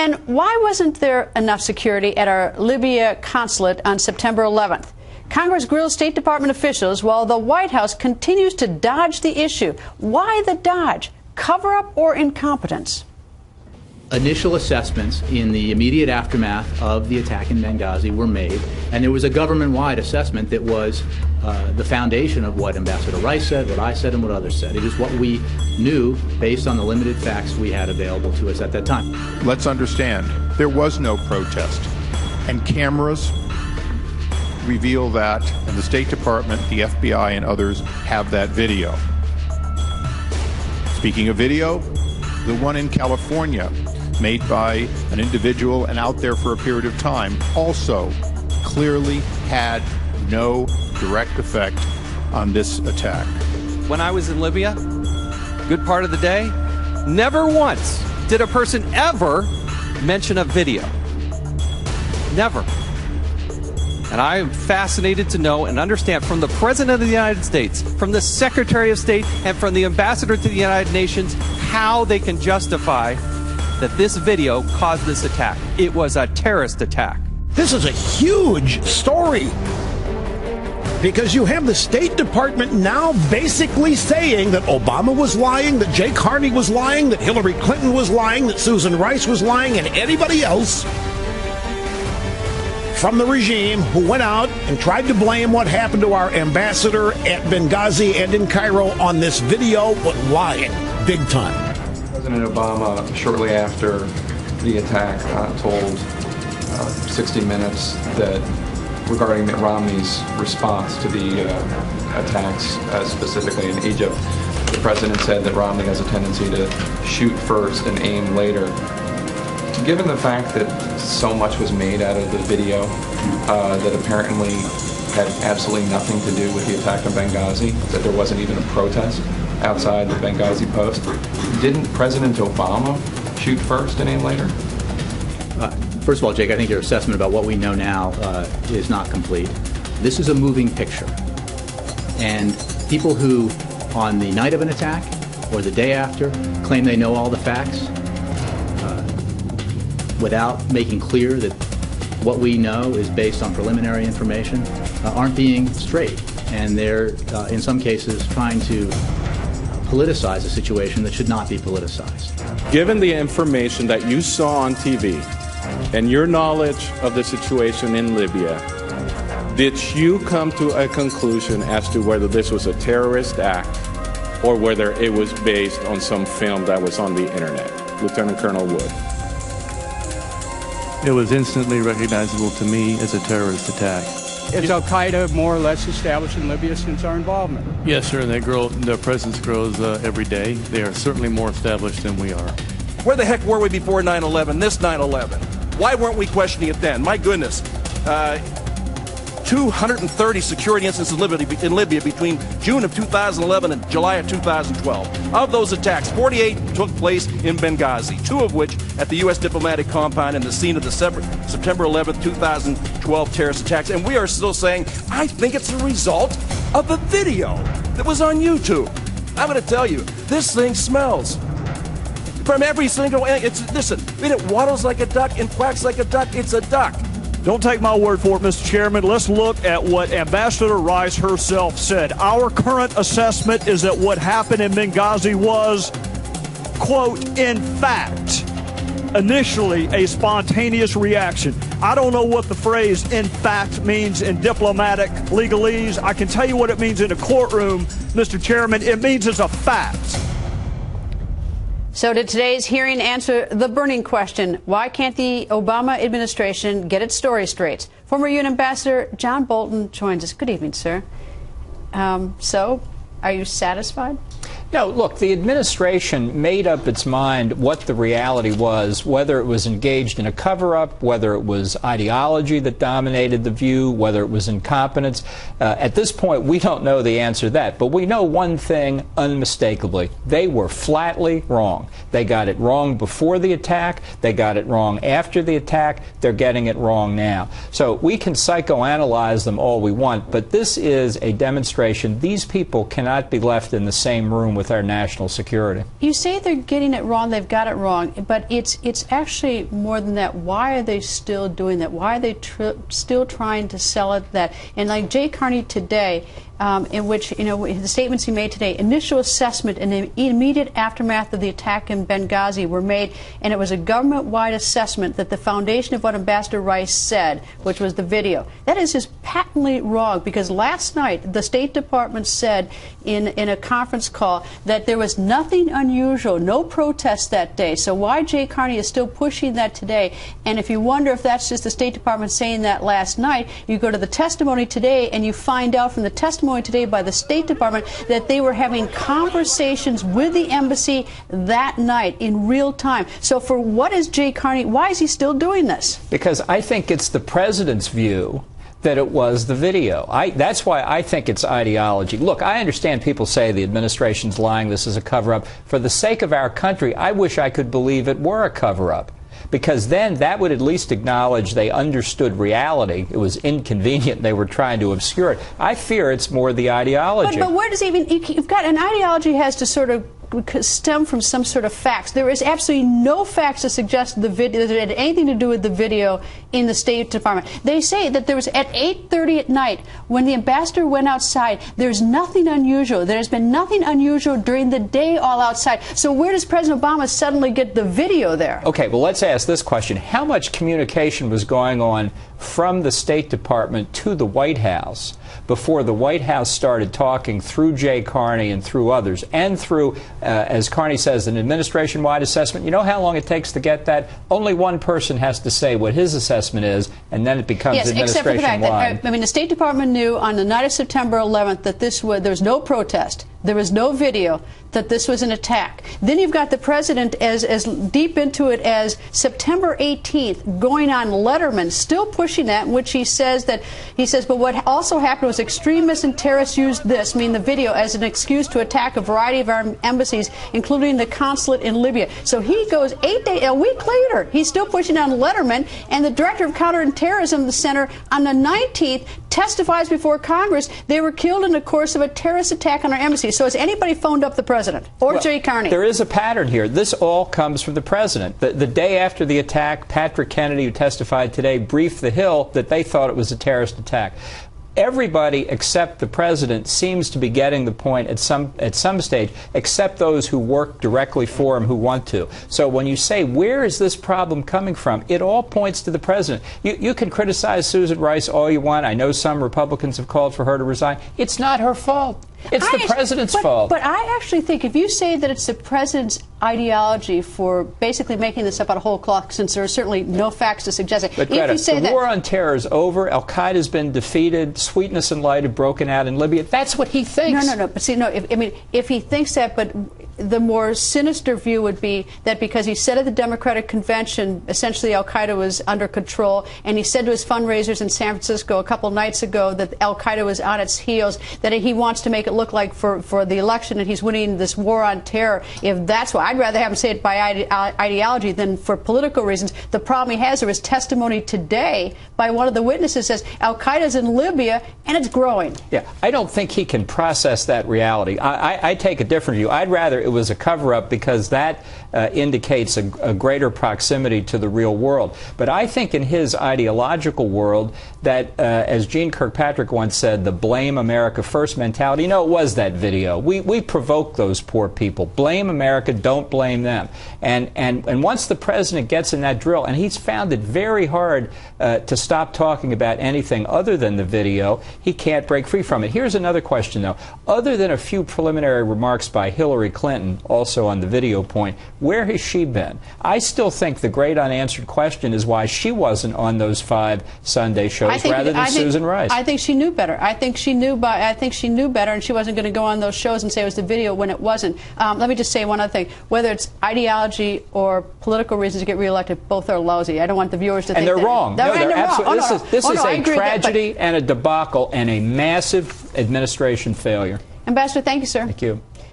And why wasn't there enough security at our Libya consulate on September 11th? Congress grilled State Department officials while the White House continues to dodge the issue. Why the dodge? Cover-up or incompetence? Initial assessments in the immediate aftermath of the attack in Benghazi were made, and there was a government-wide assessment that was the foundation of what Ambassador Rice said, what I said, and what others said. It is what we knew based on the limited facts we had available to us at that time. Let's understand, there was no protest, and cameras reveal that, and the State Department, the FBI, and others have that video. Speaking of video, the one in California, made by an individual and out there for a period of time, also clearly had no direct effect on this attack. When I was in Libya, good part of the day, never once did a person ever mention a video. Never. And I am fascinated to know and understand from the President of the United States, from the Secretary of State, and from the Ambassador to the United Nations how they can justify that this video caused this attack. It was a terrorist attack. This is a huge story because you have the State Department now basically saying that Obama was lying, that Jake Harney was lying, that Hillary Clinton was lying, that Susan Rice was lying, and anybody else from the regime who went out and tried to blame what happened to our ambassador at Benghazi and in Cairo on this video, was lying big time. President Obama, shortly after the attack, told 60 Minutes that regarding Mitt Romney's response to the attacks, specifically in Egypt, the president said that Romney has a tendency to shoot first and aim later. Given the fact that so much was made out of the video that apparently had absolutely nothing to do with the attack on Benghazi, that there wasn't even a protest outside the Benghazi post, didn't President Obama shoot first and aim later? First of all, Jake, I think your assessment about what we know now is not complete. This is a moving picture. And people who, on the night of an attack or the day after, claim they know all the facts without making clear that what we know is based on preliminary information aren't being straight. And they're, in some cases, trying to politicize a situation that should not be politicized. Given the information that you saw on TV and your knowledge of the situation in Libya, did you come to a conclusion as to whether this was a terrorist act or whether it was based on some film that was on the internet? Lieutenant Colonel Wood. It was instantly recognizable to me as a terrorist attack. Is al-Qaeda more or less established in Libya since our involvement? Yes, sir. Their presence grows every day. They are certainly more established than we are. Where the heck were we before 9/11, this 9/11? Why weren't we questioning it then? My goodness. 230 security incidents in Libya between June of 2011 and July of 2012. Of those attacks, 48 took place in Benghazi, 2 of which at the U.S. diplomatic compound and the scene of the September 11th, 2012 terrorist attacks. And we are still saying, I think it's a result of the video that was on YouTube. I'm going to tell you, this thing smells. From every single end, listen, it waddles like a duck and quacks like a duck. It's a duck. Don't take my word for it, Mr. Chairman. Let's look at what Ambassador Rice herself said. Our current assessment is that what happened in Benghazi was, quote, in fact, initially a spontaneous reaction. I don't know what the phrase in fact means in diplomatic legalese. I can tell you what it means in a courtroom, Mr. Chairman. It means it's a fact. So did today's hearing answer the burning question, why can't the Obama administration get its story straight? Former UN Ambassador John Bolton joins us. Good evening, sir. So, are you satisfied? No, look, the administration made up its mind what the reality was, whether it was engaged in a cover-up, whether it was ideology that dominated the view, whether it was incompetence. At this point, we don't know the answer to that, but we know one thing unmistakably. They were flatly wrong. They got it wrong before the attack. They got it wrong after the attack. They're getting it wrong now. So we can psychoanalyze them all we want, but this is a demonstration. These people cannot be left in the same room with with our national security. You say they're getting it wrong, they've got it wrong, but it's actually more than that. Why are they still doing that? Why are they still trying to sell it that? And like Jay Carney today, in which, the statements he made today, initial assessment and the immediate aftermath of the attack in Benghazi were made, and it was a government-wide assessment that the foundation of what Ambassador Rice said, which was the video. That is just patently wrong, because last night the State Department said in a conference call that there was nothing unusual, no protests that day. So why Jay Carney is still pushing that today? And if you wonder if that's just the State Department saying that last night, you go to the testimony today and you find out from the testimony today by the State Department that they were having conversations with the embassy that night in real time. So for what is Jay Carney, why is he still doing this? Because I think it's the president's view that it was the video. That's why I think it's ideology. Look, I understand people say the administration's lying, this is a cover-up. For the sake of our country, I wish I could believe it were a cover-up, because then that would at least acknowledge they understood reality. It was inconvenient. They were trying to obscure it. I fear it's more the ideology. But where does you've got an ideology has to sort of stem from some sort of facts. There is absolutely no facts to suggest the video that it had anything to do with the video in the State Department. They say that there was at 8:30 at night when the ambassador went outside. There's nothing unusual. There's been nothing unusual during the day all outside. So where does President Obama suddenly get the video there? Okay, well, let's ask this question. How much communication was going on from the State Department to the White House before the White House started talking through Jay Carney and through others, and through, as Carney says, an administration-wide assessment? You know how long it takes to get that? Only one person has to say what his assessment is, and then it becomes administration-wide. Except for the fact that, the State Department knew on the night of September 11th that there was no protest, there was no video, that this was an attack. Then you've got the president as deep into it as September 18th, going on Letterman, still pushing that, in which he says, but what also happened was extremists and terrorists used this, the video, as an excuse to attack a variety of our embassies, including the consulate in Libya. So he goes a week later, he's still pushing on Letterman, and the director of counterterrorism, the center, on the 19th, testifies before Congress they were killed in the course of a terrorist attack on our embassy. So has anybody phoned up the president or Jay Carney? There is a pattern here. This all comes from the president. The day after the attack, Patrick Kennedy, who testified today, briefed the Hill that they thought it was a terrorist attack. Everybody except the president seems to be getting the point at some stage, except those who work directly for him, who want to. So when you say, where is this problem coming from, it all points to the president. You can criticize Susan Rice all you want. I know some Republicans have called for her to resign. It's not her fault. It's the president's fault. But I actually think if you say that it's the president's ideology for basically making this up out of whole cloth, since there are certainly no facts to suggest it. But Greta, the war on terror is over. Al-Qaeda's been defeated. Sweetness and light have broken out in Libya. That's what he thinks. No. But see, if he thinks that, but the more sinister view would be that because he said at the Democratic Convention, essentially Al-Qaeda was under control, and he said to his fundraisers in San Francisco a couple nights ago that Al-Qaeda was on its heels, that he wants to make it look like for the election that he's winning this war on terror. If that's why, I'd rather have him say it by ideology than for political reasons. The problem he has, there was testimony today by one of the witnesses says Al-Qaeda's in Libya and it's growing. Yeah, I don't think he can process that reality. I take a different view. I'd rather it was a cover-up because that indicates a greater proximity to the real world. But I think in his ideological world that, as Gene Kirkpatrick once said, the blame America first mentality, it was that video. We provoked those poor people. Blame America, don't blame them. And once the president gets in that drill, and he's found it very hard to stop talking about anything other than the video, he can't break free from it. Here's another question, though. Other than a few preliminary remarks by Hillary Clinton, also on the video point, where has she been? I still think the great unanswered question is why she wasn't on those 5 Sunday shows rather than Susan Rice. I think she knew better. I think she knew better, and she wasn't going to go on those shows and say it was the video when it wasn't. Let me just say one other thing. Whether it's ideology or political reasons to get reelected, both are lousy. I don't want the viewers to think they're wrong. They're absolutely. wrong. This is a tragedy and a debacle and a massive administration failure. Ambassador, thank you, sir. Thank you.